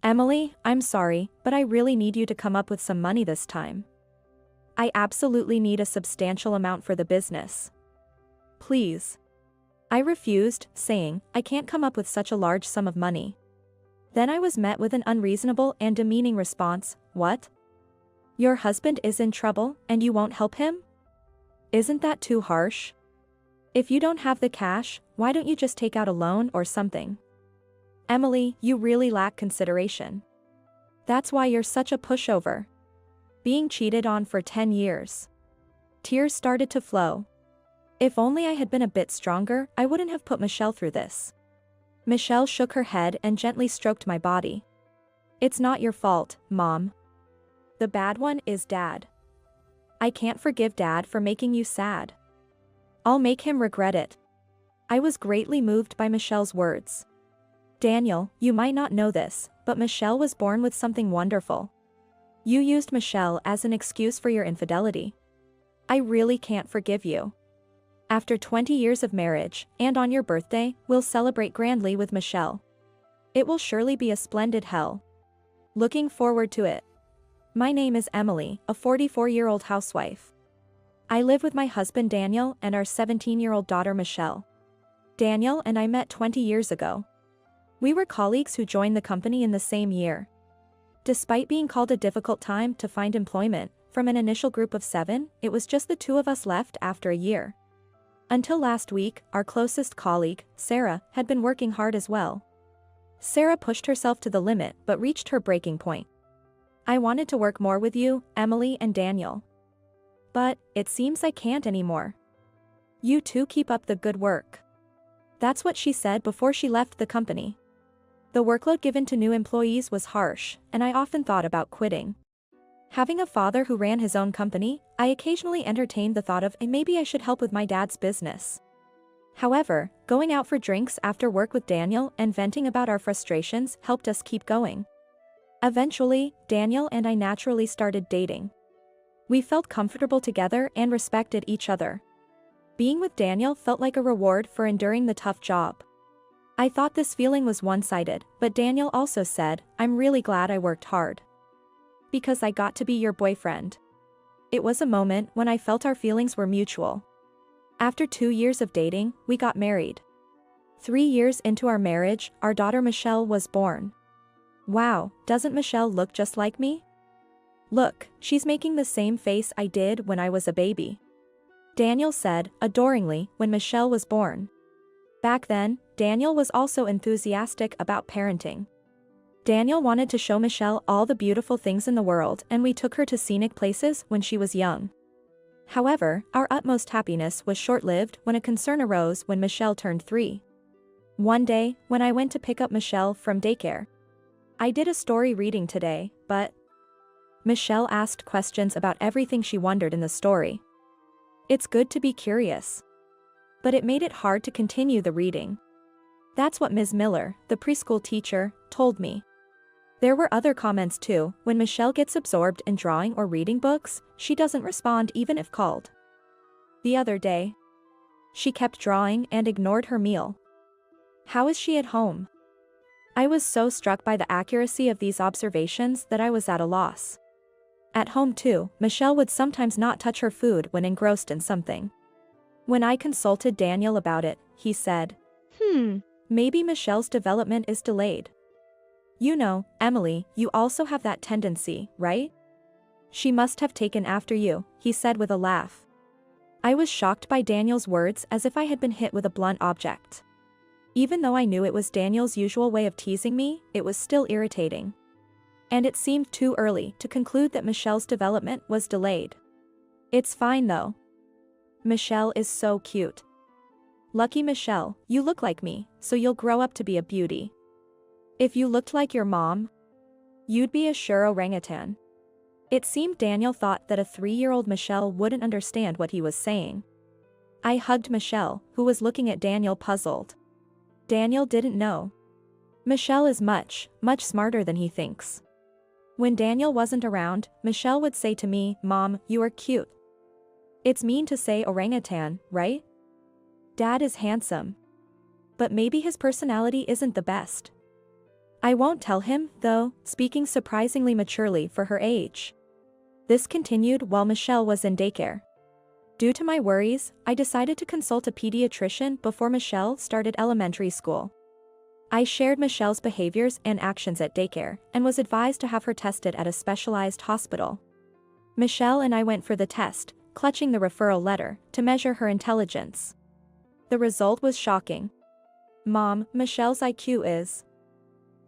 Emily, I'm sorry, but I really need you to come up with some money this time. I absolutely need a substantial amount for the business. Please. I refused, saying, I can't come up with such a large sum of money. Then I was met with an unreasonable and demeaning response, what? Your husband is in trouble, and you won't help him? Isn't that too harsh? If you don't have the cash, why don't you just take out a loan or something? Emily, you really lack consideration. That's why you're such a pushover. Being cheated on for 10 years. Tears started to flow. If only I had been a bit stronger, I wouldn't have put Michelle through this. Michelle shook her head and gently stroked my body. It's not your fault, Mom. The bad one is Dad. I can't forgive Dad for making you sad. I'll make him regret it. I was greatly moved by Michelle's words. Daniel, you might not know this, but Michelle was born with something wonderful. You used Michelle as an excuse for your infidelity. I really can't forgive you. After 20 years of marriage, and on your birthday, we'll celebrate grandly with Michelle. It will surely be a splendid hell. Looking forward to it. My name is Emily, a 44-year-old housewife. I live with my husband Daniel and our 17-year-old daughter Michelle. Daniel and I met 20 years ago. We were colleagues who joined the company in the same year. Despite being called a difficult time to find employment, from an initial group of 7, it was just the 2 of us left after a year. Until last week, our closest colleague, Sarah, had been working hard as well. Sarah pushed herself to the limit but reached her breaking point. I wanted to work more with you, Emily and Daniel. But, it seems I can't anymore. You two keep up the good work. That's what she said before she left the company. The workload given to new employees was harsh, and I often thought about quitting. Having a father who ran his own company, I occasionally entertained the thought of maybe I should help with my dad's business. However, going out for drinks after work with Daniel and venting about our frustrations helped us keep going. Eventually, Daniel and I naturally started dating. We felt comfortable together and respected each other. Being with Daniel felt like a reward for enduring the tough job. I thought this feeling was one-sided, but Daniel also said, I'm really glad I worked hard. Because I got to be your boyfriend. It was a moment when I felt our feelings were mutual. After 2 years of dating, we got married. 3 years into our marriage, our daughter Michelle was born. Wow, doesn't Michelle look just like me? Look, she's making the same face I did when I was a baby. Daniel said, adoringly, when Michelle was born. Back then, Daniel was also enthusiastic about parenting. Daniel wanted to show Michelle all the beautiful things in the world, and we took her to scenic places when she was young. However, our utmost happiness was short-lived when a concern arose when Michelle turned 3. One day, when I went to pick up Michelle from daycare. I did a story reading today, but Michelle asked questions about everything she wondered in the story. It's good to be curious. But it made it hard to continue the reading. That's what Ms. Miller, the preschool teacher, told me. There were other comments too. When Michelle gets absorbed in drawing or reading books, she doesn't respond even if called. The other day, she kept drawing and ignored her meal. How is she at home? I was so struck by the accuracy of these observations that I was at a loss. At home too, Michelle would sometimes not touch her food when engrossed in something. When I consulted Daniel about it, he said, maybe Michelle's development is delayed. You know, Emily, you also have that tendency, right? She must have taken after you, he said with a laugh. I was shocked by Daniel's words as if I had been hit with a blunt object. Even though I knew it was Daniel's usual way of teasing me, it was still irritating. And it seemed too early to conclude that Michelle's development was delayed. It's fine though. Michelle is so cute. Lucky Michelle, you look like me, so you'll grow up to be a beauty. If you looked like your mom, you'd be a sure orangutan. It seemed Daniel thought that a 3-year-old Michelle wouldn't understand what he was saying. I hugged Michelle, who was looking at Daniel puzzled. Daniel didn't know. Michelle is much smarter than he thinks. When Daniel wasn't around, Michelle would say to me, Mom, you are cute. It's mean to say orangutan, right? Dad is handsome. But maybe his personality isn't the best. I won't tell him, though, speaking surprisingly maturely for her age. This continued while Michelle was in daycare. Due to my worries, I decided to consult a pediatrician before Michelle started elementary school. I shared Michelle's behaviors and actions at daycare and was advised to have her tested at a specialized hospital. Michelle and I went for the test, clutching the referral letter, to measure her intelligence. The result was shocking. Mom, Michelle's IQ is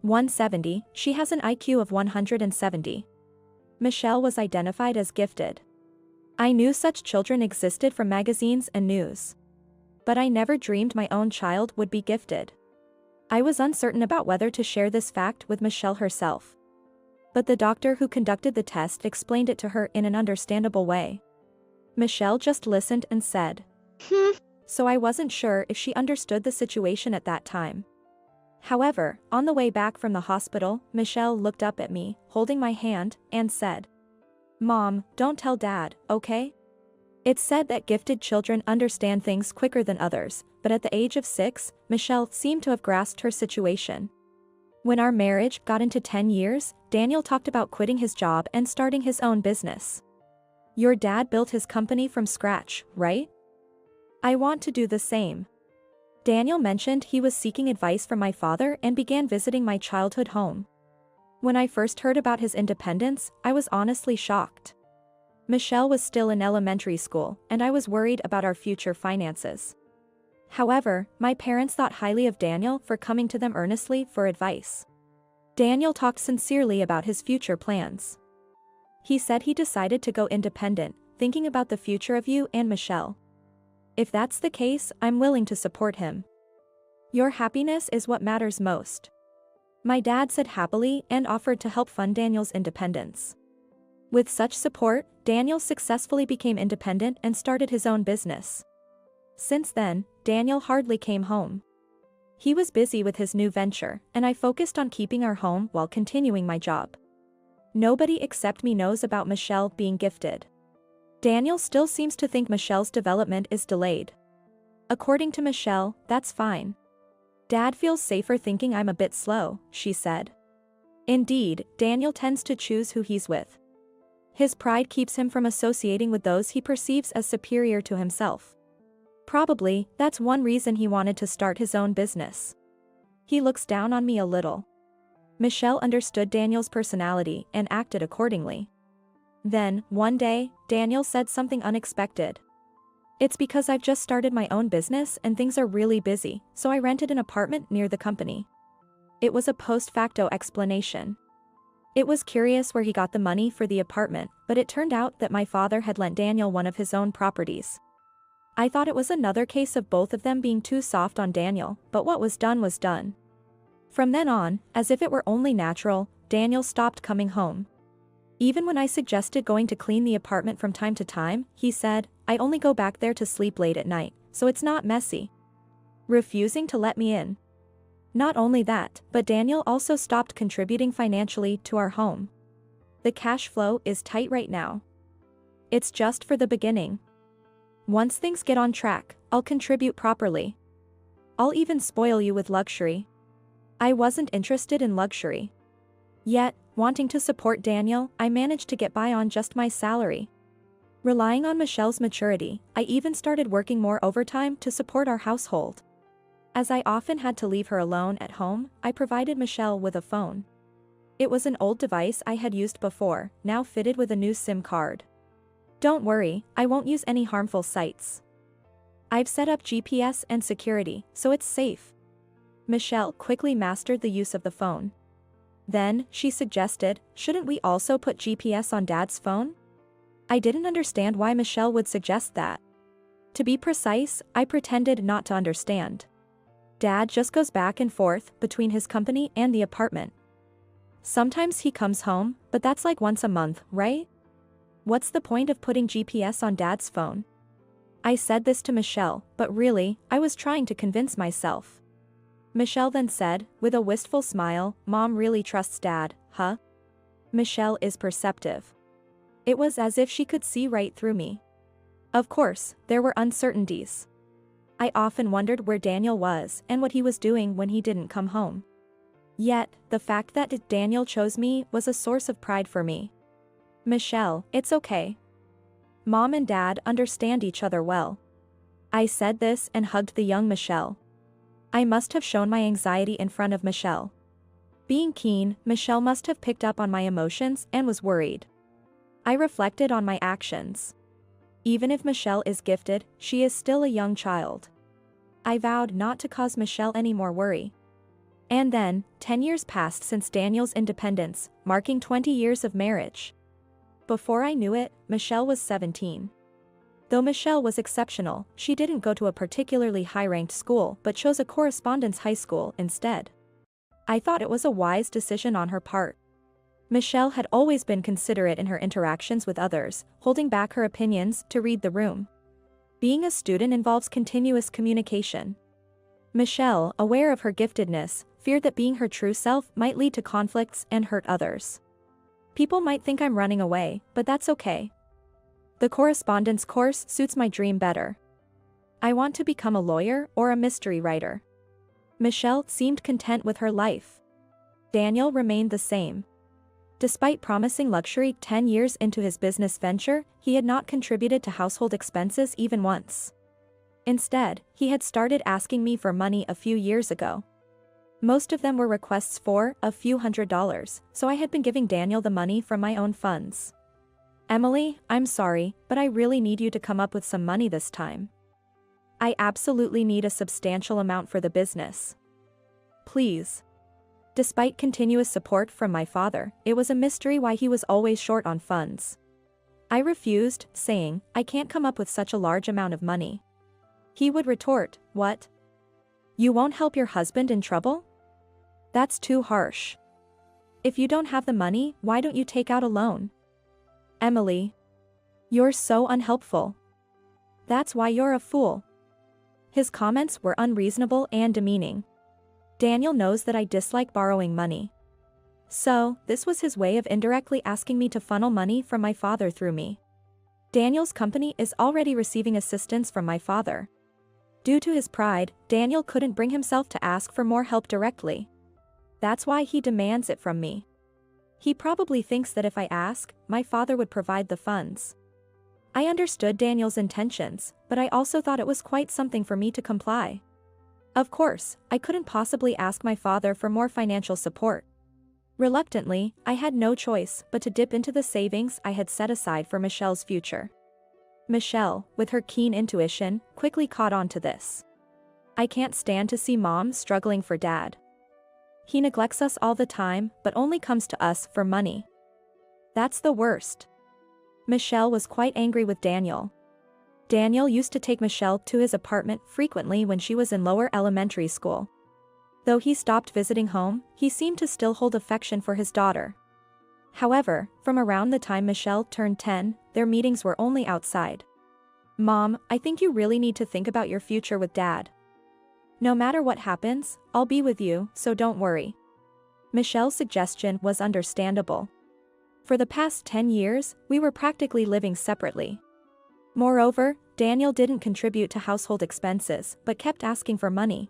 170, she has an IQ of 170. Michelle was identified as gifted. I knew such children existed from magazines and news. But I never dreamed my own child would be gifted. I was uncertain about whether to share this fact with Michelle herself. But the doctor who conducted the test explained it to her in an understandable way. Michelle just listened and said, So I wasn't sure if she understood the situation at that time. However, on the way back from the hospital, Michelle looked up at me, holding my hand, and said, Mom, don't tell Dad, okay? It's said that gifted children understand things quicker than others, but at the age of 6, Michelle seemed to have grasped her situation. When our marriage got into 10 years, Daniel talked about quitting his job and starting his own business. Your dad built his company from scratch, right? I want to do the same. Daniel mentioned he was seeking advice from my father and began visiting my childhood home. When I first heard about his independence, I was honestly shocked. Michelle was still in elementary school, and I was worried about our future finances. However, my parents thought highly of Daniel for coming to them earnestly for advice. Daniel talked sincerely about his future plans. He said he decided to go independent, thinking about the future of you and Michelle. If that's the case, I'm willing to support him. Your happiness is what matters most. My dad said happily and offered to help fund Daniel's independence. With such support, Daniel successfully became independent and started his own business. Since then, Daniel hardly came home. He was busy with his new venture, and I focused on keeping our home while continuing my job. Nobody except me knows about Michelle being gifted. Daniel still seems to think Michelle's development is delayed. According to Michelle, that's fine. Dad feels safer thinking I'm a bit slow, she said. Indeed, Daniel tends to choose who he's with. His pride keeps him from associating with those he perceives as superior to himself. Probably, that's one reason he wanted to start his own business. He looks down on me a little. Michelle understood Daniel's personality and acted accordingly. Then, one day, Daniel said something unexpected. It's because I've just started my own business and things are really busy, so I rented an apartment near the company. It was a post facto explanation. It was curious where he got the money for the apartment, but it turned out that my father had lent Daniel one of his own properties. I thought it was another case of both of them being too soft on Daniel, but what was done was done. From then on, as if it were only natural, Daniel stopped coming home. Even when I suggested going to clean the apartment from time to time, he said, I only go back there to sleep late at night, so it's not messy. Refusing to let me in. Not only that, but Daniel also stopped contributing financially to our home. The cash flow is tight right now. It's just for the beginning. Once things get on track, I'll contribute properly. I'll even spoil you with luxury. I wasn't interested in luxury. Yet, wanting to support Daniel, I managed to get by on just my salary. Relying on Michelle's maturity, I even started working more overtime to support our household. As I often had to leave her alone at home, I provided Michelle with a phone. It was an old device I had used before, now fitted with a new SIM card. Don't worry, I won't use any harmful sites. I've set up GPS and security, so it's safe. Michelle quickly mastered the use of the phone. Then, she suggested, shouldn't we also put GPS on Dad's phone? I didn't understand why Michelle would suggest that. To be precise, I pretended not to understand. Dad just goes back and forth between his company and the apartment. Sometimes he comes home, but that's like once a month, right? What's the point of putting GPS on Dad's phone? I said this to Michelle, but really, I was trying to convince myself. Michelle then said, with a wistful smile, Mom really trusts Dad, huh? Michelle is perceptive. It was as if she could see right through me. Of course, there were uncertainties. I often wondered where Daniel was and what he was doing when he didn't come home. Yet, the fact that Daniel chose me was a source of pride for me. Michelle, it's okay. Mom and Dad understand each other well. I said this and hugged the young Michelle. I must have shown my anxiety in front of Michelle. Being keen, Michelle must have picked up on my emotions and was worried. I reflected on my actions. Even if Michelle is gifted, she is still a young child. I vowed not to cause Michelle any more worry. And then, 10 years passed since Daniel's independence, marking 20 years of marriage. Before I knew it, Michelle was 17. Though Michelle was exceptional, she didn't go to a particularly high-ranked school but chose a correspondence high school instead. I thought it was a wise decision on her part. Michelle had always been considerate in her interactions with others, holding back her opinions to read the room. Being a student involves continuous communication. Michelle, aware of her giftedness, feared that being her true self might lead to conflicts and hurt others. People might think I'm running away, but that's okay. The correspondence course suits my dream better. I want to become a lawyer or a mystery writer. Michelle seemed content with her life. Daniel remained the same. Despite promising luxury 10 years into his business venture, he had not contributed to household expenses even once. Instead, he had started asking me for money a few years ago. Most of them were requests for a few $100s, so I had been giving Daniel the money from my own funds. Emily, I'm sorry, but I really need you to come up with some money this time. I absolutely need a substantial amount for the business. Please. Despite continuous support from my father, it was a mystery why he was always short on funds. I refused, saying, I can't come up with such a large amount of money. He would retort, what? You won't help your husband in trouble? That's too harsh. If you don't have the money, why don't you take out a loan? Emily. You're so unhelpful. That's why you're a fool. His comments were unreasonable and demeaning. Daniel knows that I dislike borrowing money. So, this was his way of indirectly asking me to funnel money from my father through me. Daniel's company is already receiving assistance from my father. Due to his pride, Daniel couldn't bring himself to ask for more help directly. That's why he demands it from me. He probably thinks that if I ask, my father would provide the funds. I understood Daniel's intentions, but I also thought it was quite something for me to comply. Of course, I couldn't possibly ask my father for more financial support. Reluctantly, I had no choice but to dip into the savings I had set aside for Michelle's future. Michelle, with her keen intuition, quickly caught on to this. I can't stand to see Mom struggling for Dad. He neglects us all the time, but only comes to us for money. That's the worst. Michelle was quite angry with Daniel. Daniel used to take Michelle to his apartment frequently when she was in lower elementary school. Though he stopped visiting home, he seemed to still hold affection for his daughter. However, from around the time Michelle turned 10, their meetings were only outside. Mom, I think you really need to think about your future with Dad. No matter what happens, I'll be with you, so don't worry. Michelle's suggestion was understandable. For the past 10 years, we were practically living separately. Moreover, Daniel didn't contribute to household expenses, but kept asking for money.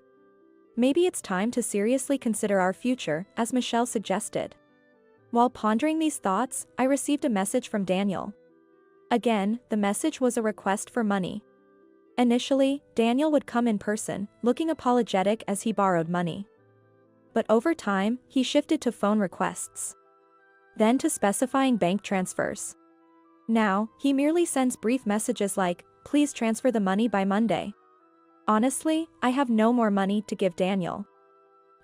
Maybe it's time to seriously consider our future, as Michelle suggested. While pondering these thoughts, I received a message from Daniel. Again, the message was a request for money. Initially, Daniel would come in person, looking apologetic as he borrowed money. But over time, he shifted to phone requests. Then to specifying bank transfers. Now, he merely sends brief messages like, please transfer the money by Monday. Honestly, I have no more money to give Daniel.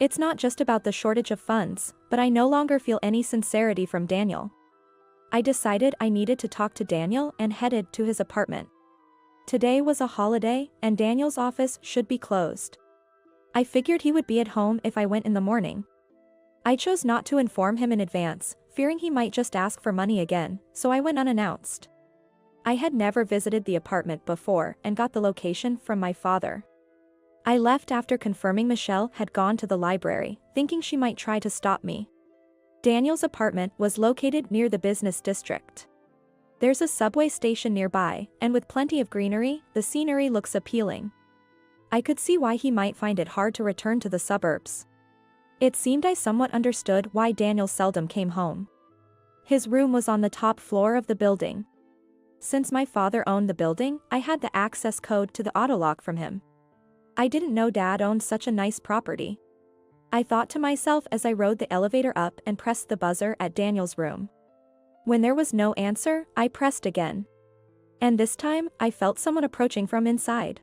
It's not just about the shortage of funds, but I no longer feel any sincerity from Daniel. I decided I needed to talk to Daniel and headed to his apartment. Today was a holiday, and Daniel's office should be closed. I figured he would be at home if I went in the morning. I chose not to inform him in advance, fearing he might just ask for money again, so I went unannounced. I had never visited the apartment before and got the location from my father. I left after confirming Michelle had gone to the library, thinking she might try to stop me. Daniel's apartment was located near the business district. There's a subway station nearby, and with plenty of greenery, the scenery looks appealing. I could see why he might find it hard to return to the suburbs. It seemed I somewhat understood why Daniel seldom came home. His room was on the top floor of the building. Since my father owned the building, I had the access code to the autolock from him. I didn't know Dad owned such a nice property. I thought to myself as I rode the elevator up and pressed the buzzer at Daniel's room. When there was no answer, I pressed again. And this time, I felt someone approaching from inside.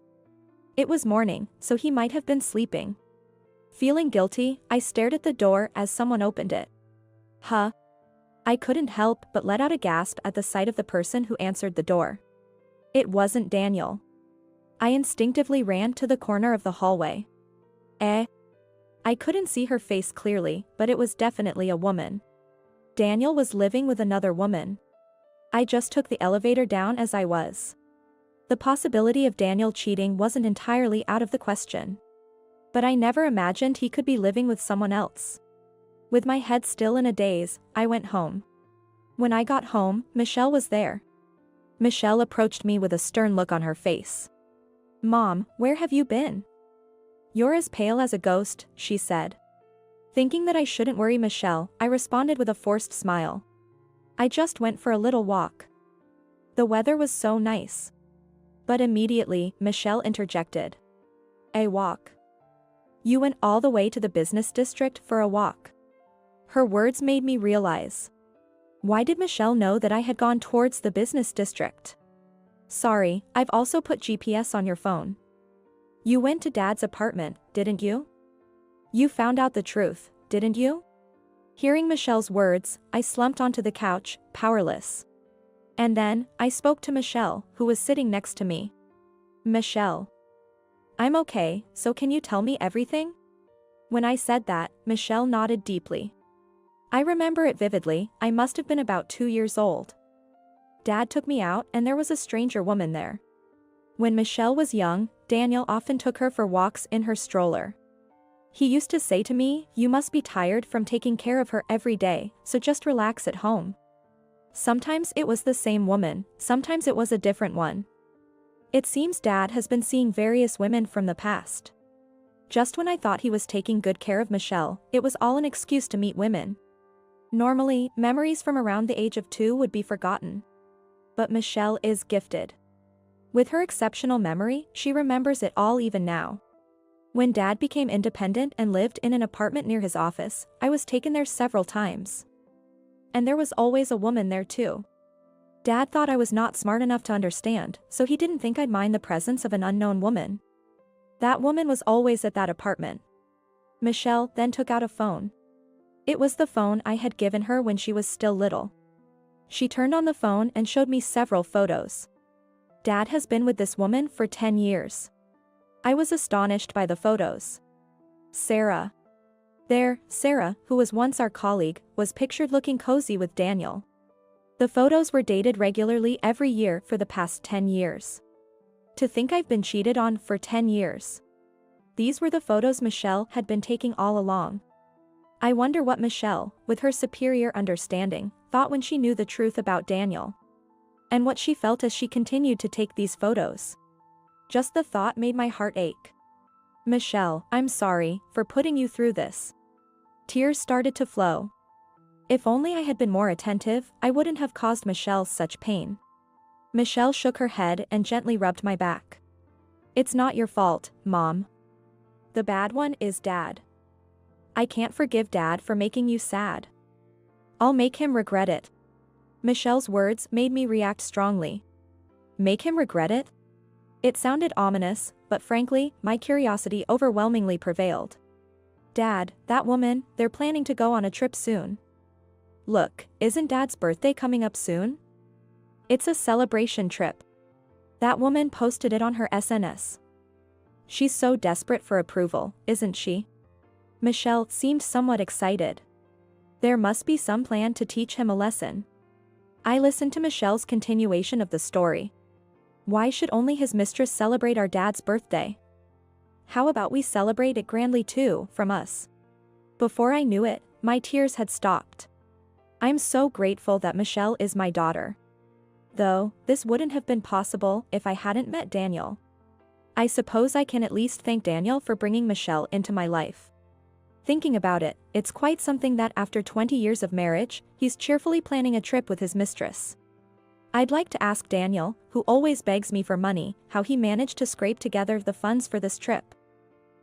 It was morning, so he might have been sleeping. Feeling guilty, I stared at the door as someone opened it. Huh? I couldn't help but let out a gasp at the sight of the person who answered the door. It wasn't Daniel. I instinctively ran to the corner of the hallway. I couldn't see her face clearly, but it was definitely a woman. Daniel was living with another woman. I just took the elevator down as I was. The possibility of Daniel cheating wasn't entirely out of the question. But I never imagined he could be living with someone else. With my head still in a daze, I went home. When I got home, Michelle was there. Michelle approached me with a stern look on her face. "Mom, where have you been?" "You're as pale as a ghost," she said. Thinking that I shouldn't worry Michelle, I responded with a forced smile. "I just went for a little walk. The weather was so nice." But immediately, Michelle interjected. "A walk? You went all the way to the business district for a walk?" Her words made me realize. Why did Michelle know that I had gone towards the business district? "Sorry, I've also put GPS on your phone. You went to Dad's apartment, didn't you? You found out the truth, didn't you?" Hearing Michelle's words, I slumped onto the couch, powerless. And then, I spoke to Michelle, who was sitting next to me. "Michelle. I'm okay, so can you tell me everything?" When I said that, Michelle nodded deeply. I remember it vividly. I must have been about 2 years old. Dad took me out and there was a stranger woman there. When Michelle was young, Daniel often took her for walks in her stroller. He used to say to me, "You must be tired from taking care of her every day, so just relax at home." Sometimes it was the same woman, sometimes it was a different one. It seems Dad has been seeing various women from the past. Just when I thought he was taking good care of Michelle, it was all an excuse to meet women. Normally, memories from around the age of 2 would be forgotten. But Michelle is gifted. With her exceptional memory, she remembers it all even now. When Dad became independent and lived in an apartment near his office, I was taken there several times. And there was always a woman there too. Dad thought I was not smart enough to understand, so he didn't think I'd mind the presence of an unknown woman. That woman was always at that apartment. Michelle then took out a phone. It was the phone I had given her when she was still little. She turned on the phone and showed me several photos. Dad has been with this woman for 10 years. I was astonished by the photos. Sarah. Sarah, who was once our colleague, was pictured looking cozy with Daniel. The photos were dated regularly every year for the past 10 years. To think I've been cheated on for 10 years. These were the photos Michelle had been taking all along. I wonder what Michelle, with her superior understanding, thought when she knew the truth about Daniel. And what she felt as she continued to take these photos. Just the thought made my heart ache. "Michelle, I'm sorry for putting you through this." Tears started to flow. If only I had been more attentive, I wouldn't have caused Michelle such pain. Michelle shook her head and gently rubbed my back. "It's not your fault, Mom. The bad one is Dad. I can't forgive Dad for making you sad. I'll make him regret it." Michelle's words made me react strongly. Make him regret it? It sounded ominous, but frankly, my curiosity overwhelmingly prevailed. "Dad, that woman, they're planning to go on a trip soon. Look, isn't Dad's birthday coming up soon? It's a celebration trip. That woman posted it on her SNS. She's so desperate for approval, isn't she?" Michelle seemed somewhat excited. There must be some plan to teach him a lesson. I listened to Michelle's continuation of the story. Why should only his mistress celebrate our dad's birthday? How about we celebrate it grandly too, from us? Before I knew it, my tears had stopped. I'm so grateful that Michelle is my daughter. Though, this wouldn't have been possible if I hadn't met Daniel. I suppose I can at least thank Daniel for bringing Michelle into my life. Thinking about it, it's quite something that after 20 years of marriage, he's cheerfully planning a trip with his mistress. I'd like to ask Daniel, who always begs me for money, how he managed to scrape together the funds for this trip.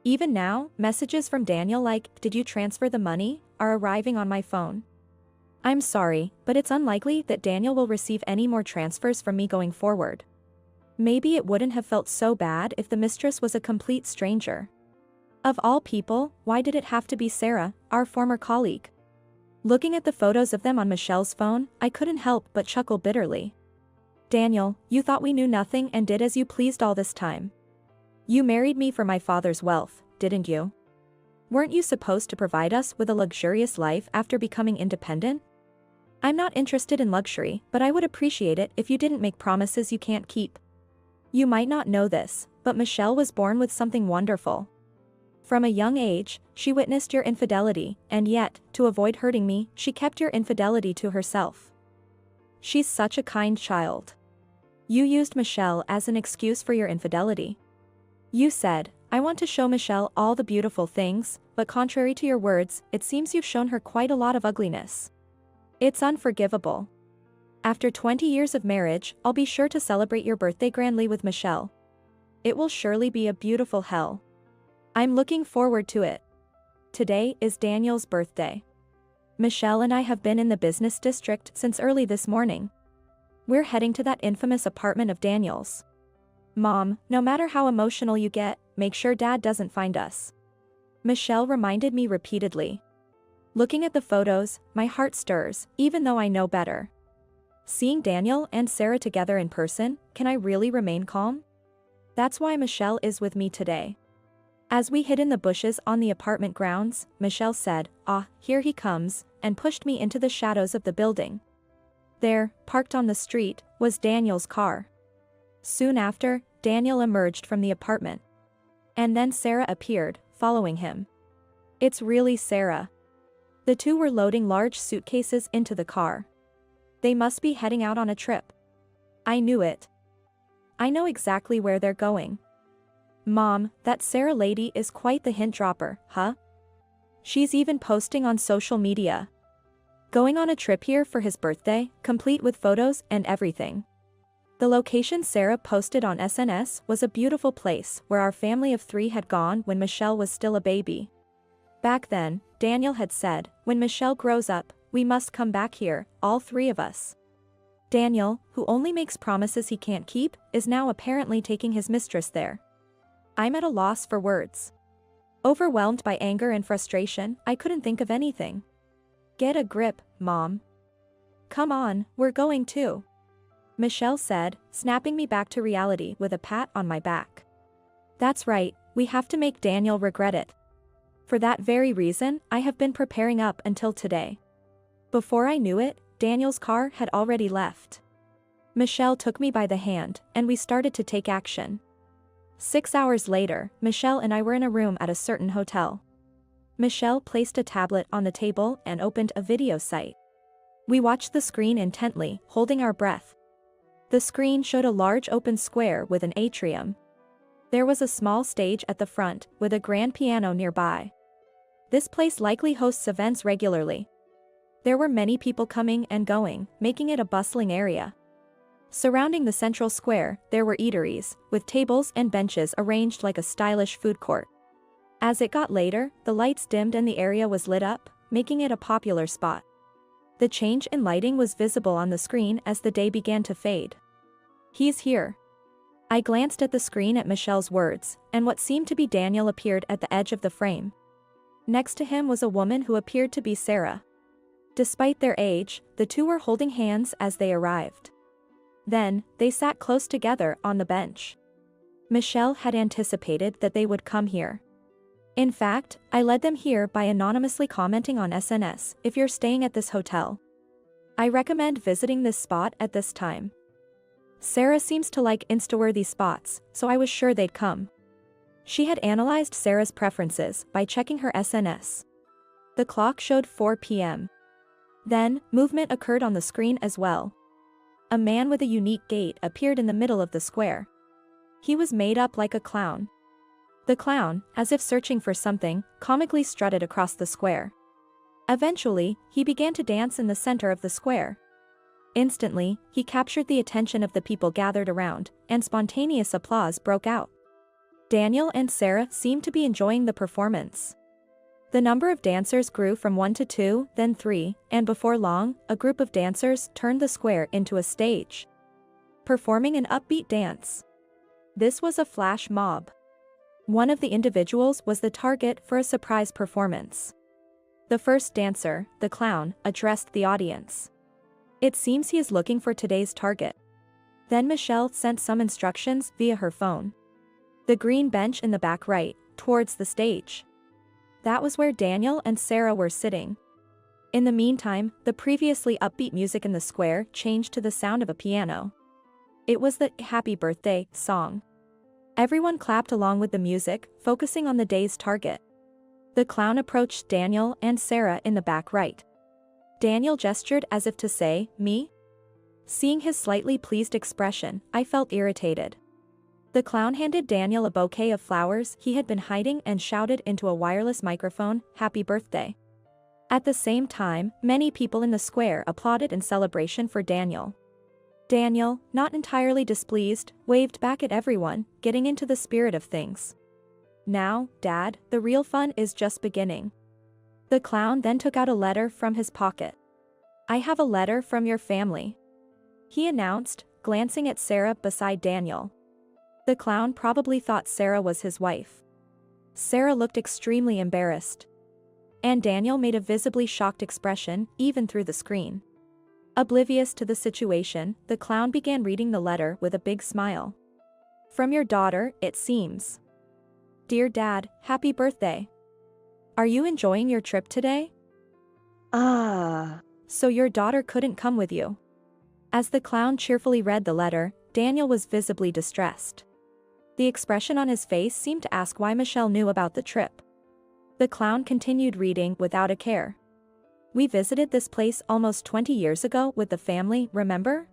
Even now, messages from Daniel like, "Did you transfer the money?" are arriving on my phone. I'm sorry, but it's unlikely that Daniel will receive any more transfers from me going forward. Maybe it wouldn't have felt so bad if the mistress was a complete stranger. Of all people, why did it have to be Sarah, our former colleague? Looking at the photos of them on Michelle's phone, I couldn't help but chuckle bitterly. Daniel, you thought we knew nothing and did as you pleased all this time. You married me for my father's wealth, didn't you? Weren't you supposed to provide us with a luxurious life after becoming independent? I'm not interested in luxury, but I would appreciate it if you didn't make promises you can't keep. You might not know this, but Michelle was born with something wonderful. From a young age, she witnessed your infidelity, and yet, to avoid hurting me, she kept your infidelity to herself. She's such a kind child. You used Michelle as an excuse for your infidelity. You said, "I want to show Michelle all the beautiful things," but contrary to your words, it seems you've shown her quite a lot of ugliness. It's unforgivable. After 20 years of marriage, I'll be sure to celebrate your birthday grandly with Michelle. It will surely be a beautiful hell. I'm looking forward to it. Today is Daniel's birthday. Michelle and I have been in the business district since early this morning. We're heading to that infamous apartment of Daniel's. Mom, no matter how emotional you get, make sure Dad doesn't find us. Michelle reminded me repeatedly. Looking at the photos, my heart stirs, even though I know better. Seeing Daniel and Sarah together in person, can I really remain calm? That's why Michelle is with me today. As we hid in the bushes on the apartment grounds, Michelle said, "Ah, here he comes," and pushed me into the shadows of the building. There, parked on the street, was Daniel's car. Soon after, Daniel emerged from the apartment. And then Sarah appeared, following him. It's really Sarah. The two were loading large suitcases into the car. They must be heading out on a trip. I knew it. I know exactly where they're going. Mom, that Sarah lady is quite the hint dropper, huh? She's even posting on social media. Going on a trip here for his birthday, complete with photos and everything. The location Sarah posted on SNS was a beautiful place where our family of 3 had gone when Michelle was still a baby. Back then, Daniel had said, "When Michelle grows up, we must come back here, all 3 of us." Daniel, who only makes promises he can't keep, is now apparently taking his mistress there. I'm at a loss for words. Overwhelmed by anger and frustration, I couldn't think of anything. Get a grip, Mom. Come on, we're going too. Michelle said, snapping me back to reality with a pat on my back. That's right, we have to make Daniel regret it. For that very reason, I have been preparing up until today. Before I knew it, Daniel's car had already left. Michelle took me by the hand, and we started to take action. 6 hours later, Michelle and I were in a room at a certain hotel. Michelle placed a tablet on the table and opened a video site. We watched the screen intently, holding our breath. The screen showed a large open square with an atrium. There was a small stage at the front, with a grand piano nearby. This place likely hosts events regularly. There were many people coming and going, making it a bustling area. Surrounding the central square, there were eateries, with tables and benches arranged like a stylish food court. As it got later, the lights dimmed and the area was lit up, making it a popular spot. The change in lighting was visible on the screen as the day began to fade. He's here. I glanced at the screen at Michelle's words, and what seemed to be Daniel appeared at the edge of the frame. Next to him was a woman who appeared to be Sarah. Despite their age, the two were holding hands as they arrived. Then, they sat close together on the bench. Michelle had anticipated that they would come here. In fact, I led them here by anonymously commenting on SNS, "If you're staying at this hotel, I recommend visiting this spot at this time." Sarah seems to like Insta-worthy spots, so I was sure they'd come. She had analyzed Sarah's preferences by checking her SNS. The clock showed 4 p.m. Then, movement occurred on the screen as well. A man with a unique gait appeared in the middle of the square. He was made up like a clown. The clown, as if searching for something, comically strutted across the square. Eventually, he began to dance in the center of the square. Instantly, he captured the attention of the people gathered around, and spontaneous applause broke out. Daniel and Sarah seemed to be enjoying the performance. The number of dancers grew from 1 to 2, then 3, and before long, a group of dancers turned the square into a stage, performing an upbeat dance. This was a flash mob. One of the individuals was the target for a surprise performance. The first dancer, the clown, addressed the audience. It seems he is looking for today's target. Then Michelle sent some instructions via her phone. The green bench in the back right, towards the stage. That was where Daniel and Sarah were sitting. In the meantime, the previously upbeat music in the square changed to the sound of a piano. It was the "Happy Birthday" song. Everyone clapped along with the music, focusing on the day's target. The clown approached Daniel and Sarah in the back right. Daniel gestured as if to say, "Me?" Seeing his slightly pleased expression, I felt irritated. The clown handed Daniel a bouquet of flowers he had been hiding and shouted into a wireless microphone, "Happy birthday." At the same time, many people in the square applauded in celebration for Daniel. Daniel, not entirely displeased, waved back at everyone, getting into the spirit of things. "Now, Dad, the real fun is just beginning." The clown then took out a letter from his pocket. "I have a letter from your family," he announced, glancing at Sarah beside Daniel. The clown probably thought Sarah was his wife. Sarah looked extremely embarrassed. And Daniel made a visibly shocked expression, even through the screen. Oblivious to the situation, the clown began reading the letter with a big smile. "From your daughter, it seems. Dear Dad, happy birthday. Are you enjoying your trip today? So your daughter couldn't come with you." As the clown cheerfully read the letter, Daniel was visibly distressed. The expression on his face seemed to ask why Michelle knew about the trip. The clown continued reading without a care. "We visited this place almost 20 years ago with the family, remember?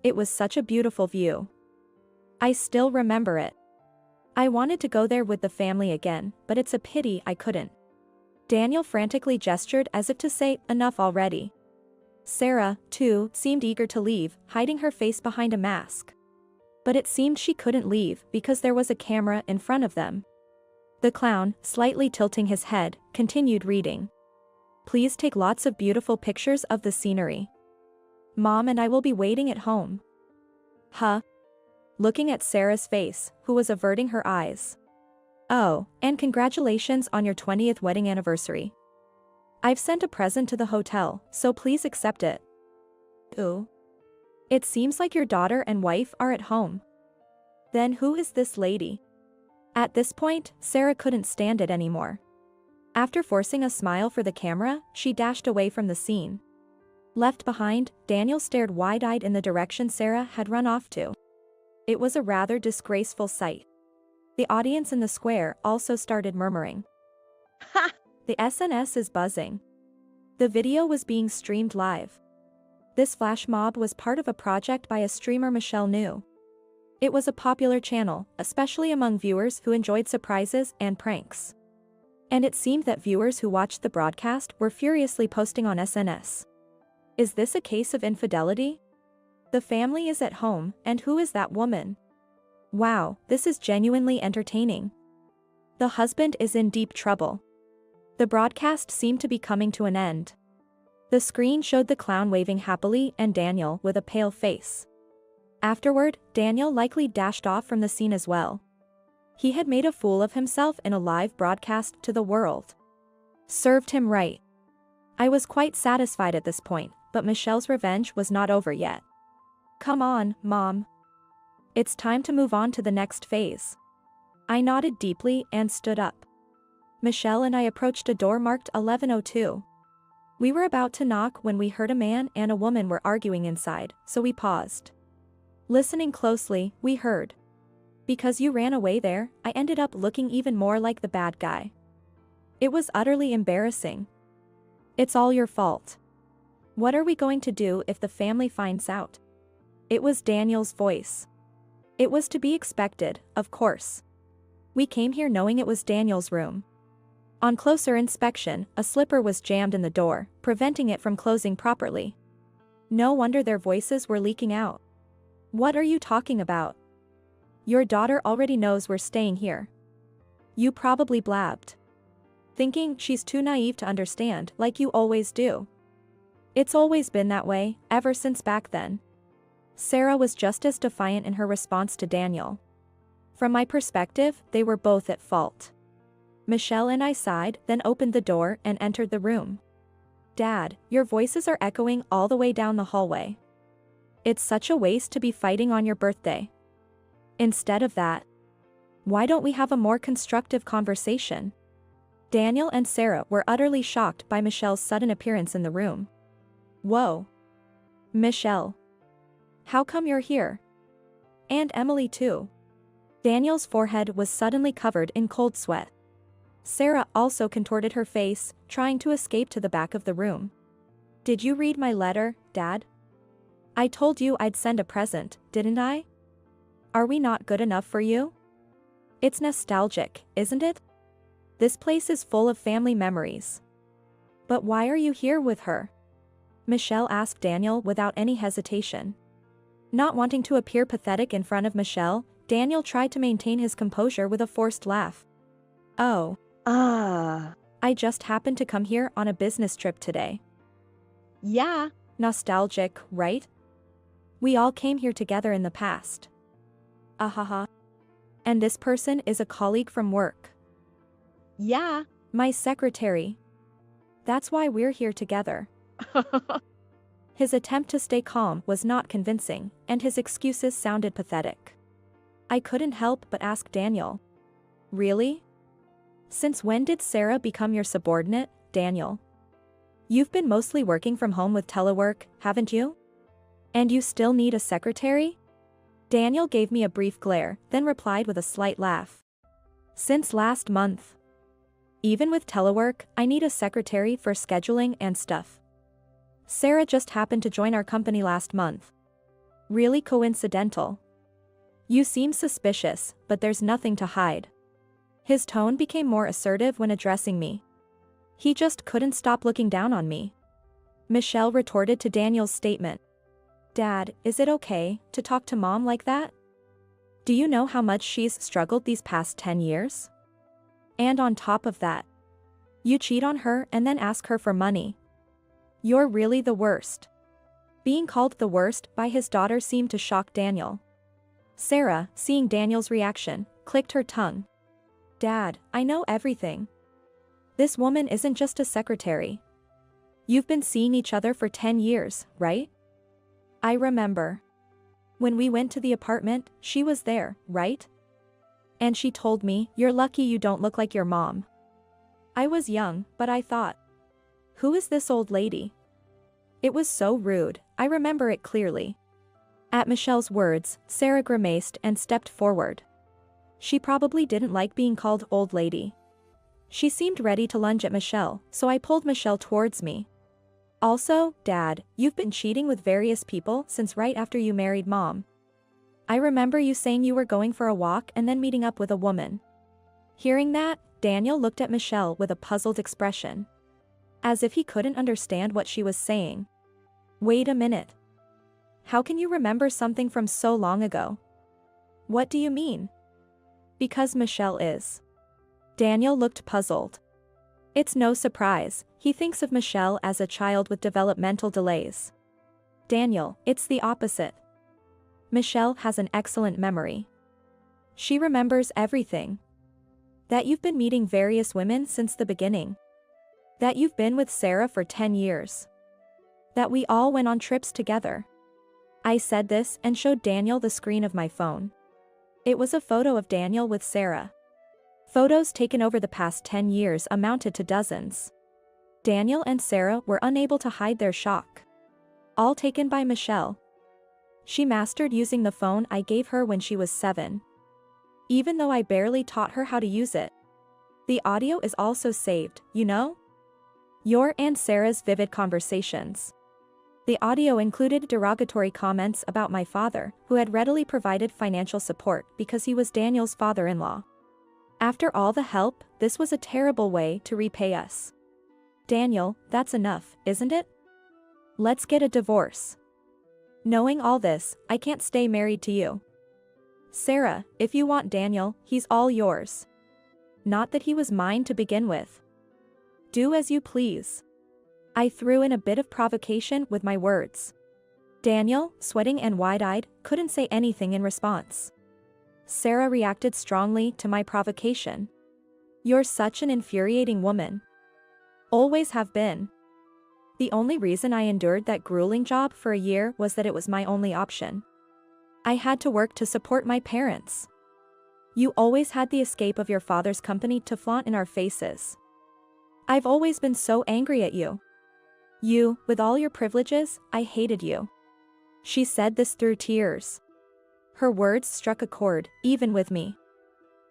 It was such a beautiful view. I still remember it. I wanted to go there with the family again, but it's a pity I couldn't." Daniel frantically gestured as if to say, "Enough already." Sarah, too, seemed eager to leave, hiding her face behind a mask. But it seemed she couldn't leave because there was a camera in front of them. The clown, slightly tilting his head, continued reading. "Please take lots of beautiful pictures of the scenery. Mom and I will be waiting at home." Huh? Looking at Sarah's face, who was averting her eyes. "Oh, and congratulations on your 20th wedding anniversary. I've sent a present to the hotel, so please accept it." "Ooh. It seems like your daughter and wife are at home. Then who is this lady?" At this point, Sarah couldn't stand it anymore. After forcing a smile for the camera, she dashed away from the scene. Left behind, Daniel stared wide-eyed in the direction Sarah had run off to. It was a rather disgraceful sight. The audience in the square also started murmuring. "Ha! The SNS is buzzing." The video was being streamed live. This flash mob was part of a project by a streamer Michelle knew. It was a popular channel, especially among viewers who enjoyed surprises and pranks. And it seemed that viewers who watched the broadcast were furiously posting on SNS. Is this a case of infidelity? The family is at home, and who is that woman? Wow, this is genuinely entertaining. The husband is in deep trouble. The broadcast seemed to be coming to an end. The screen showed the clown waving happily and Daniel with a pale face. Afterward, Daniel likely dashed off from the scene as well. He had made a fool of himself in a live broadcast to the world. Served him right. I was quite satisfied at this point, but Michelle's revenge was not over yet. "Come on, Mom. It's time to move on to the next phase." I nodded deeply and stood up. Michelle and I approached a door marked 1102. We were about to knock when we heard a man and a woman were arguing inside, so we paused. Listening closely, we heard, "Because you ran away there, I ended up looking even more like the bad guy. It was utterly embarrassing. It's all your fault. What are we going to do if the family finds out?" It was Daniel's voice. It was to be expected, of course. We came here knowing it was Daniel's room. On closer inspection, a slipper was jammed in the door, preventing it from closing properly. No wonder their voices were leaking out. What are you talking about? Your daughter already knows we're staying here. You probably blabbed. Thinking she's too naive to understand, like you always do. It's always been that way, ever since back then. Sarah was just as defiant in her response to Daniel. From my perspective, they were both at fault. Michelle and I sighed, then opened the door and entered the room. Dad, your voices are echoing all the way down the hallway. It's such a waste to be fighting on your birthday. Instead of that, why don't we have a more constructive conversation? Daniel and Sarah were utterly shocked by Michelle's sudden appearance in the room. Whoa. Michelle. How come you're here? And Emily too. Daniel's forehead was suddenly covered in cold sweat. Sarah also contorted her face, trying to escape to the back of the room. Did you read my letter, Dad? I told you I'd send a present, didn't I? Are we not good enough for you? It's nostalgic, isn't it? This place is full of family memories. But why are you here with her? Michelle asked Daniel without any hesitation. Not wanting to appear pathetic in front of Michelle, Daniel tried to maintain his composure with a forced laugh. Oh. I just happened to come here on a business trip today. Yeah. Nostalgic, right? We all came here together in the past. Ahaha. And this person is a colleague from work. Yeah. My secretary. That's why we're here together. His attempt to stay calm was not convincing, and his excuses sounded pathetic. I couldn't help but ask Daniel. Really? Since when did Sarah become your subordinate, Daniel? You've been mostly working from home with telework, haven't you? And you still need a secretary? Daniel gave me a brief glare, then replied with a slight laugh. Since last month. Even with telework, I need a secretary for scheduling and stuff. Sarah just happened to join our company last month. Really coincidental. You seem suspicious, but there's nothing to hide. His tone became more assertive when addressing me. He just couldn't stop looking down on me. Michelle retorted to Daniel's statement. Dad, is it okay to talk to Mom like that? Do you know how much she's struggled these past 10 years? And on top of that, you cheat on her and then ask her for money. You're really the worst. Being called the worst by his daughter seemed to shock Daniel. Sarah, seeing Daniel's reaction, clicked her tongue. Dad, I know everything. This woman isn't just a secretary. You've been seeing each other for 10 years, right? I remember. When we went to the apartment, she was there, right? And she told me, you're lucky you don't look like your mom. I was young, but I thought, who is this old lady? It was so rude, I remember it clearly. At Michelle's words, Sarah grimaced and stepped forward. She probably didn't like being called old lady. She seemed ready to lunge at Michelle, so I pulled Michelle towards me. Also, Dad, you've been cheating with various people since right after you married Mom. I remember you saying you were going for a walk and then meeting up with a woman. Hearing that, Daniel looked at Michelle with a puzzled expression. As if he couldn't understand what she was saying. Wait a minute. How can you remember something from so long ago? What do you mean? Because Michelle is. Daniel looked puzzled. It's no surprise, he thinks of Michelle as a child with developmental delays. Daniel, it's the opposite. Michelle has an excellent memory. She remembers everything. That you've been meeting various women since the beginning. That you've been with Sarah for 10 years. That we all went on trips together. I said this and showed Daniel the screen of my phone. It was a photo of Daniel with Sarah. Photos taken over the past 10 years amounted to dozens. Daniel and Sarah were unable to hide their shock. All taken by Michelle. She mastered using the phone I gave her when she was 7. Even though I barely taught her how to use it. The audio is also saved, you know? Your and Sarah's vivid conversations. The audio included derogatory comments about my father, who had readily provided financial support because he was Daniel's father-in-law. After all the help, this was a terrible way to repay us. Daniel, that's enough, isn't it? Let's get a divorce. Knowing all this, I can't stay married to you. Sarah, if you want Daniel, he's all yours. Not that he was mine to begin with. Do as you please. I threw in a bit of provocation with my words. Daniel, sweating and wide-eyed, couldn't say anything in response. Sarah reacted strongly to my provocation. You're such an infuriating woman. Always have been. The only reason I endured that grueling job for a year was that it was my only option. I had to work to support my parents. You always had the escape of your father's company to flaunt in our faces. I've always been so angry at you. You, with all your privileges, I hated you. She said this through tears. Her words struck a chord, even with me.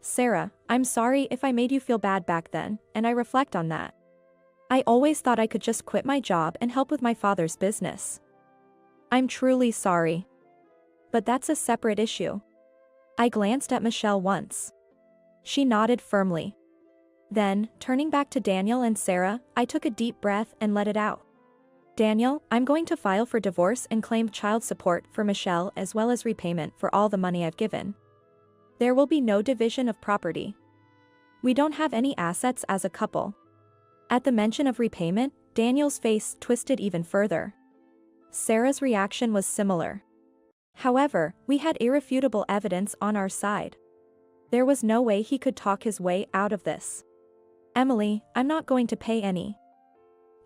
Sarah, I'm sorry if I made you feel bad back then, and I reflect on that. I always thought I could just quit my job and help with my father's business. I'm truly sorry. But that's a separate issue. I glanced at Michelle once. She nodded firmly. Then, turning back to Daniel and Sarah, I took a deep breath and let it out. Daniel, I'm going to file for divorce and claim child support for Michelle as well as repayment for all the money I've given. There will be no division of property. We don't have any assets as a couple. At the mention of repayment, Daniel's face twisted even further. Sarah's reaction was similar. However, we had irrefutable evidence on our side. There was no way he could talk his way out of this. Emily, I'm not going to pay any.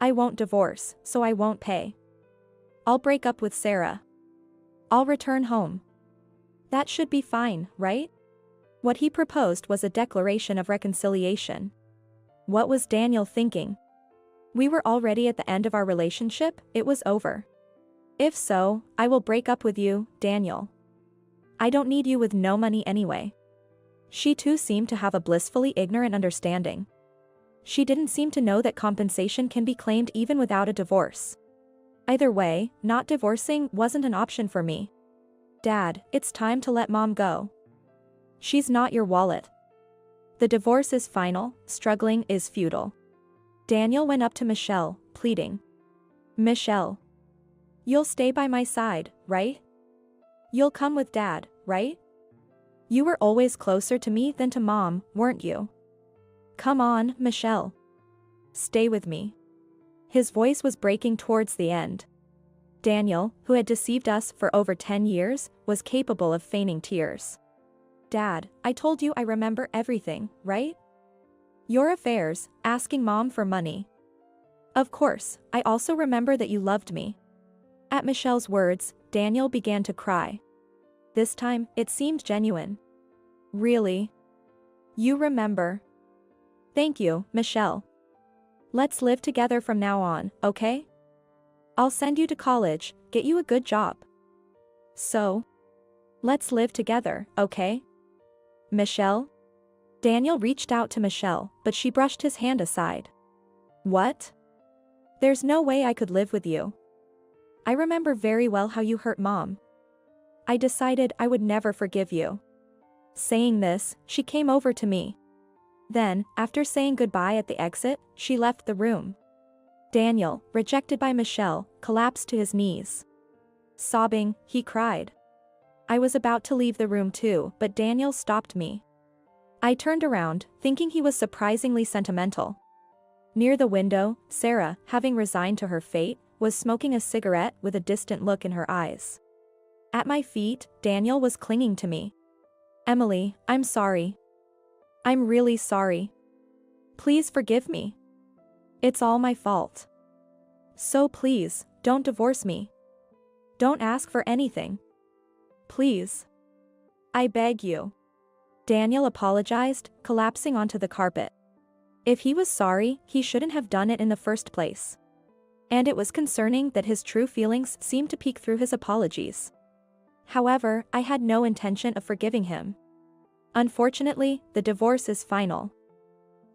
I won't divorce, so I won't pay. I'll break up with Sarah. I'll return home. That should be fine, right? What he proposed was a declaration of reconciliation. What was Daniel thinking? We were already at the end of our relationship, it was over. If so, I will break up with you, Daniel. I don't need you with no money anyway. She too seemed to have a blissfully ignorant understanding. She didn't seem to know that compensation can be claimed even without a divorce. Either way, not divorcing wasn't an option for me. Dad, it's time to let Mom go. She's not your wallet. The divorce is final, struggling is futile. Daniel went up to Michelle, pleading. Michelle. You'll stay by my side, right? You'll come with Dad, right? You were always closer to me than to Mom, weren't you? Come on, Michelle. Stay with me. His voice was breaking towards the end. Daniel, who had deceived us for over 10 years, was capable of feigning tears. Dad, I told you I remember everything, right? Your affairs, asking Mom for money. Of course, I also remember that you loved me. At Michelle's words, Daniel began to cry. This time, it seemed genuine. Really? You remember? Thank you, Michelle. Let's live together from now on, okay? I'll send you to college, get you a good job. So? Let's live together, okay? Michelle? Daniel reached out to Michelle, but she brushed his hand aside. What? There's no way I could live with you. I remember very well how you hurt Mom. I decided I would never forgive you. Saying this, she came over to me. Then, after saying goodbye at the exit, she left the room. Daniel, rejected by Michelle, collapsed to his knees. Sobbing, he cried. I was about to leave the room too, but Daniel stopped me. I turned around, thinking he was surprisingly sentimental. Near the window, Sarah, having resigned to her fate, was smoking a cigarette with a distant look in her eyes. At my feet, Daniel was clinging to me. Emily, I'm sorry. I'm really sorry. Please forgive me. It's all my fault. So please, don't divorce me. Don't ask for anything. Please. I beg you. Daniel apologized, collapsing onto the carpet. If he was sorry, he shouldn't have done it in the first place. And it was concerning that his true feelings seemed to peek through his apologies. However, I had no intention of forgiving him. Unfortunately, the divorce is final.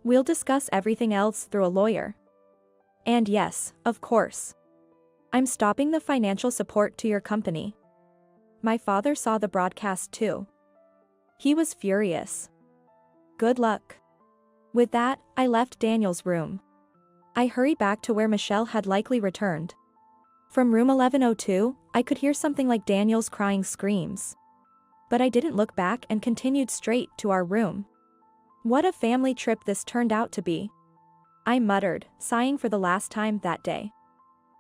We'll discuss everything else through a lawyer. And yes, of course. I'm stopping the financial support to your company. My father saw the broadcast too. He was furious. Good luck. With that, I left Daniel's room. I hurried back to where Michelle had likely returned. From room 1102, I could hear something like Daniel's crying screams. But I didn't look back and continued straight to our room. What a family trip this turned out to be. I muttered, sighing for the last time that day.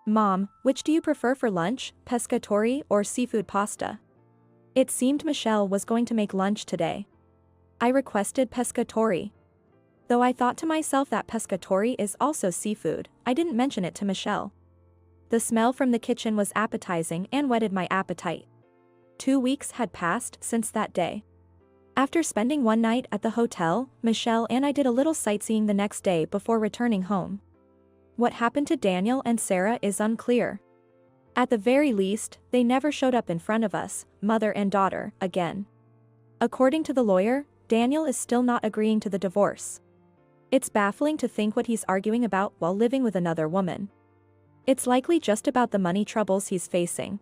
Mom, which do you prefer for lunch, pescatori or seafood pasta? It seemed Michelle was going to make lunch today. I requested pescatori. Though I thought to myself that pescatori is also seafood, I didn't mention it to Michelle. The smell from the kitchen was appetizing and whetted my appetite. 2 weeks had passed since that day. After spending one night at the hotel, Michelle and I did a little sightseeing the next day before returning home. What happened to Daniel and Sarah is unclear. At the very least, they never showed up in front of us, mother and daughter, again. According to the lawyer, Daniel is still not agreeing to the divorce. It's baffling to think what he's arguing about while living with another woman. It's likely just about the money troubles he's facing.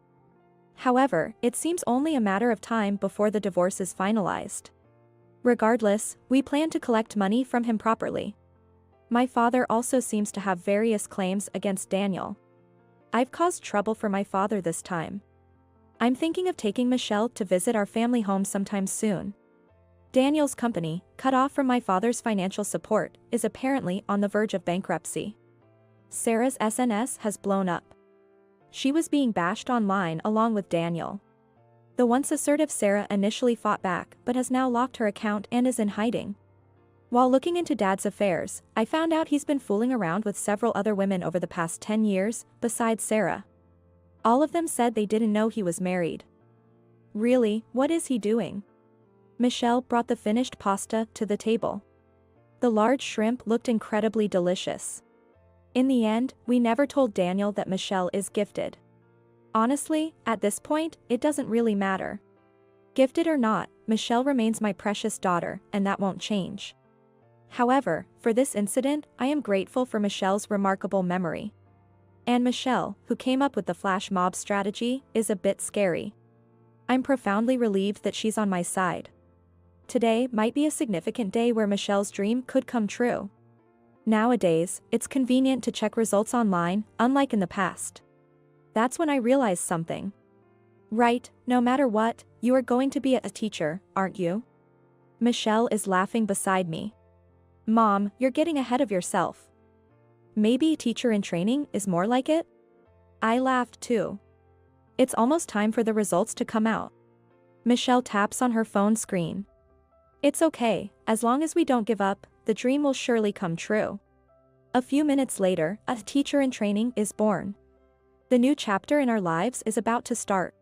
However, it seems only a matter of time before the divorce is finalized. Regardless, we plan to collect money from him properly. My father also seems to have various claims against Daniel. I've caused trouble for my father this time. I'm thinking of taking Michelle to visit our family home sometime soon. Daniel's company, cut off from my father's financial support, is apparently on the verge of bankruptcy. Sarah's SNS has blown up. She was being bashed online along with Daniel. The once assertive Sarah initially fought back but has now locked her account and is in hiding. While looking into Dad's affairs, I found out he's been fooling around with several other women over the past 10 years, besides Sarah. All of them said they didn't know he was married. Really, what is he doing? Michelle brought the finished pasta to the table. The large shrimp looked incredibly delicious. In the end, we never told Daniel that Michelle is gifted. Honestly, at this point, it doesn't really matter. Gifted or not, Michelle remains my precious daughter, and that won't change. However, for this incident, I am grateful for Michelle's remarkable memory. And Michelle, who came up with the flash mob strategy, is a bit scary. I'm profoundly relieved that she's on my side. Today might be a significant day where Michelle's dream could come true. Nowadays, it's convenient to check results online, unlike in the past. That's when I realized something. Right, no matter what, you are going to be a teacher, aren't you? Michelle is laughing beside me. Mom, you're getting ahead of yourself. Maybe teacher in training is more like it? I laughed too. It's almost time for the results to come out. Michelle taps on her phone screen. It's okay, as long as we don't give up, the dream will surely come true. A few minutes later, a teacher in training is born. The new chapter in our lives is about to start.